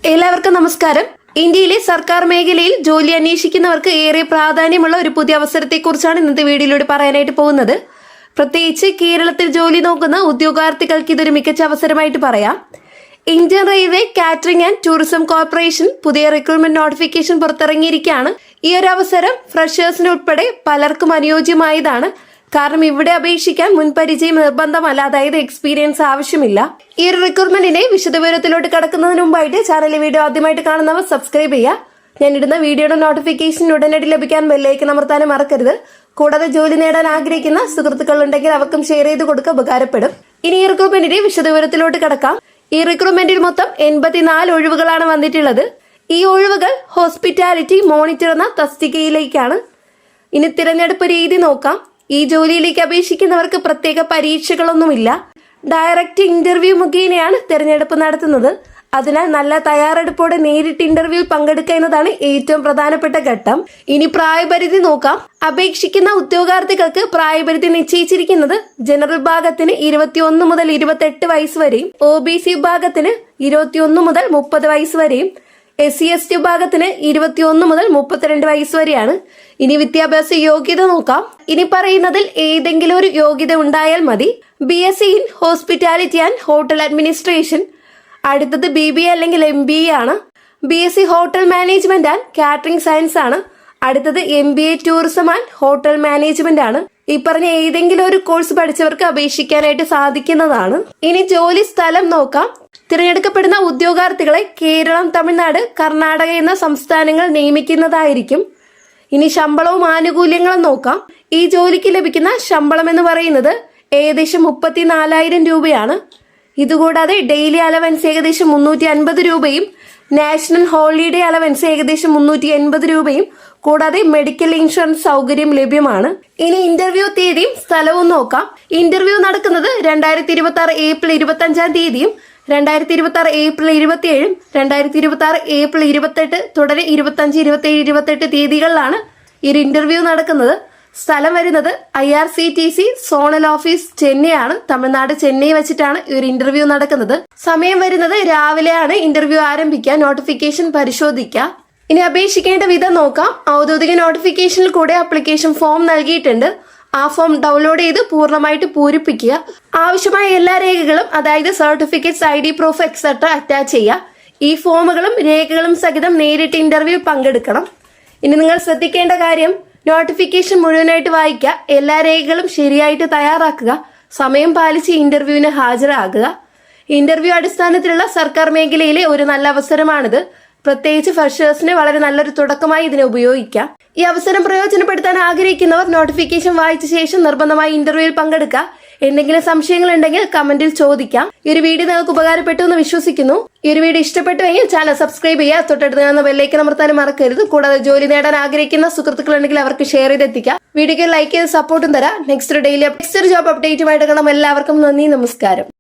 എല്ലാവർക്കും നമസ്കാരം. ഇന്ത്യയിലെ സർക്കാർ മേഖലയിൽ ജോലി അന്വേഷിക്കുന്നവർക്ക് ഏറെ പ്രാധാന്യമുള്ള ഒരു പുതിയ അവസരത്തെക്കുറിച്ചാണ് ഇന്നത്തെ വീഡിയോയിലൂടെ പറയാനായിട്ട് പോകുന്നത്. പ്രത്യേകിച്ച് കേരളത്തിൽ ജോലി നോക്കുന്ന ഉദ്യോഗാർത്ഥികൾക്ക് ഇതൊരു മികച്ച അവസരമായിട്ട് പറയാം. Indian railway catering and tourism corporation പുതിയ റിക്രൂട്ട്മെന്റ് നോട്ടിഫിക്കേഷൻ പുറത്തിറങ്ങിയിരിക്കുകയാണ്. ഈ ഒരു അവസരം ഫ്രഷേഴ്സിന് ഉൾപ്പെടെ പലർക്കും അനുയോജ്യമായതാണ്. കാരണം ഇവിടെ അപേക്ഷിക്കാൻ മുൻപരിചയം നിർബന്ധമല്ല, അതായത് എക്സ്പീരിയൻസ് ആവശ്യമില്ല. ഈ ഒരു റിക്രൂട്ട്മെന്റിന്റെ വിശദവിവരത്തിലോട്ട് കടക്കുന്നതിന് മുമ്പായിട്ട് ചാനലിലെ വീഡിയോ ആദ്യമായിട്ട് കാണുന്നവർ സബ്സ്ക്രൈബ് ചെയ്യുക. ഞാൻ ഇടുന്ന വീഡിയോയുടെ നോട്ടിഫിക്കേഷൻ ഉടനടി ലഭിക്കാൻ ബെല്ലൈക്കൺ അമർത്താനും മറക്കരുത്. കൂടാതെ ജോലി നേടാൻ ആഗ്രഹിക്കുന്ന സുഹൃത്തുക്കൾ ഉണ്ടെങ്കിൽ അവർക്കും ഷെയർ ചെയ്ത് കൊടുക്കുക, ഉപകാരപ്പെടും. ഇനി ഈ റിക്രൂട്ട്മെന്റിന്റെ വിശദവിവരത്തിലോട്ട് കടക്കാം. ഈ റിക്രൂട്ട്മെന്റിൽ മൊത്തം 84 ഒഴിവുകളാണ് വന്നിട്ടുള്ളത്. ഈ ഒഴിവുകൾ ഹോസ്പിറ്റാലിറ്റി മോണിറ്റർ എന്ന തസ്തികയിലേക്കാണ്. ഇനി തിരഞ്ഞെടുപ്പ് രീതി നോക്കാം. ഈ ജോലിയിലേക്ക് അപേക്ഷിക്കുന്നവർക്ക് പ്രത്യേക പരീക്ഷകളൊന്നുമില്ല. ഡയറക്റ്റ് ഇന്റർവ്യൂ മുഖേനയാണ് തിരഞ്ഞെടുപ്പ് നടത്തുന്നത്. അതിനാൽ നല്ല തയ്യാറെടുപ്പോടെ നേരിട്ട് ഇന്റർവ്യൂവിൽ പങ്കെടുക്കുക എന്നതാണ് ഏറ്റവും പ്രധാനപ്പെട്ട ഘട്ടം. ഇനി പ്രായപരിധി നോക്കാം. അപേക്ഷിക്കുന്ന ഉദ്യോഗാർത്ഥികൾക്ക് പ്രായപരിധി നിശ്ചയിച്ചിരിക്കുന്നത് ജനറൽ വിഭാഗത്തിന് 21 മുതൽ 28 വയസ്സ് വരെയും, OBC വിഭാഗത്തിന് 21 മുതൽ 30 വയസ്സ് വരെയും, SC/ST വിഭാഗത്തിന് 21 മുതൽ 32 വയസ്സ് വരെയാണ്. ഇനി വിദ്യാഭ്യാസ യോഗ്യത നോക്കാം. ഇനി പറയുന്നതിൽ ഏതെങ്കിലും ഒരു യോഗ്യത ഉണ്ടായാൽ മതി. BSc in hospitality and hotel administration, അടുത്തത് BBA അല്ലെങ്കിൽ MBA ആണ്. BSc hotel management and catering science ആണ്. അടുത്തത് MBA tourism and hotel management ആണ്. ഈ പറഞ്ഞ ഏതെങ്കിലും ഒരു കോഴ്സ് പഠിച്ചവർക്ക് അപേക്ഷിക്കാനായിട്ട് സാധിക്കുന്നതാണ്. ഇനി ജോലി സ്ഥലം നോക്കാം. തിരഞ്ഞെടുക്കപ്പെടുന്ന ഉദ്യോഗാർത്ഥികളെ കേരളം, തമിഴ്നാട്, കർണാടക എന്ന സംസ്ഥാനങ്ങൾ നിയമിക്കുന്നതായിരിക്കും. ഇനി ശമ്പളവും ആനുകൂല്യങ്ങളും നോക്കാം. ഈ ജോലിക്ക് ലഭിക്കുന്ന ശമ്പളം എന്ന് പറയുന്നത് ഏകദേശം 34,000 രൂപയാണ്. ഇതുകൂടാതെ ഡെയിലി അലവൻസ് ഏകദേശം 350 രൂപയും, നാഷണൽ ഹോളിഡേ അലവൻസ് ഏകദേശം 380 രൂപയും, കൂടാതെ മെഡിക്കൽ ഇൻഷുറൻസ് സൗകര്യം ലഭ്യമാണ്. ഇനി ഇന്റർവ്യൂ തീയതിയും സ്ഥലവും നോക്കാം. ഇന്റർവ്യൂ നടക്കുന്നത് 2026 ഏപ്രിൽ 25-ാം തീയതിയും 2026 ഏപ്രിൽ 27-ഉം 2026 ഏപ്രിൽ 28 തുടരെ 25, 27, 28 തീയതികളിലാണ് ഈ ഒരു ഇന്റർവ്യൂ നടക്കുന്നത്. സ്ഥലം വരുന്നത് IRCTC സോണൽ ഓഫീസ് ചെന്നൈ ആണ്. തമിഴ്നാട് ചെന്നൈ വെച്ചിട്ടാണ് ഈ ഒരു ഇന്റർവ്യൂ നടക്കുന്നത്. സമയം വരുന്നത് രാവിലെയാണ് ഇന്റർവ്യൂ ആരംഭിക്കുക. നോട്ടിഫിക്കേഷൻ പരിശോധിക്കുക. ഇനി അപേക്ഷിക്കേണ്ട വിധം നോക്കാം. ഔദ്യോഗിക നോട്ടിഫിക്കേഷനിൽ കൂടെ ആപ്ലിക്കേഷൻ ഫോം നൽകിയിട്ടുണ്ട്. ആ ഫോം ഡൗൺലോഡ് ചെയ്ത് പൂർണ്ണമായിട്ട് പൂരിപ്പിക്കുക. ആവശ്യമായ എല്ലാ രേഖകളും, അതായത് certificates, ID proof etcetera attach ചെയ്യുക. ഈ ഫോമുകളും രേഖകളും സഹിതം നേരിട്ട് ഇന്റർവ്യൂ പങ്കെടുക്കണം. ഇനി നിങ്ങൾ ശ്രദ്ധിക്കേണ്ട കാര്യം, നോട്ടിഫിക്കേഷൻ മുഴുവനായിട്ട് വായിക്കുക, എല്ലാ രേഖകളും ശരിയായിട്ട് തയ്യാറാക്കുക, സമയം പാലിച്ച് ഇന്റർവ്യൂവിന് ഹാജരാകുക. ഇന്റർവ്യൂ അടിസ്ഥാനത്തിലുള്ള സർക്കാർ മേഖലയിലെ ഒരു നല്ല അവസരമാണിത്. പ്രത്യേകിച്ച് ഫ്രഷേഴ്സിന് വളരെ നല്ലൊരു തുടക്കമായി ഇതിനെ ഉപയോഗിക്കാം. ഈ അവസരം പ്രയോജനപ്പെടുത്താൻ ആഗ്രഹിക്കുന്നവർ നോട്ടിഫിക്കേഷൻ വായിച്ച ശേഷം നിർബന്ധമായി ഇന്റർവ്യൂവിൽ പങ്കെടുക്കുക. എന്തെങ്കിലും സംശയങ്ങൾ ഉണ്ടെങ്കിൽ കമന്റിൽ ചോദിക്കാം. ഈ ഒരു വീഡിയോ നിങ്ങൾക്ക് ഉപകാരപ്പെട്ടു എന്ന് വിശ്വസിക്കുന്നു. ഈ ഒരു വീഡിയോ ഇഷ്ടപ്പെട്ടുവെങ്കിൽ ചാനൽ സബ്സ്ക്രൈബ് ചെയ്യുക, തൊട്ടടുത്ത് കാണുന്ന ബെല്ലൈക്കൺ അമർത്താനും മറക്കരുത്. കൂടാതെ ജോലി നേടാൻ ആഗ്രഹിക്കുന്ന സുഹൃത്തുക്കൾ ഉണ്ടെങ്കിൽ അവർക്ക് ഷെയർ ചെയ്തെത്തിക്കാം. വീഡിയോക്ക് ലൈക്ക് ചെയ്ത് സപ്പോർട്ടും തരാം. നെക്സ്റ്റ് ജോബ് അപ്ഡേറ്റുമായിട്ട് കാണാം. എല്ലാവർക്കും നന്ദി, നമസ്കാരം.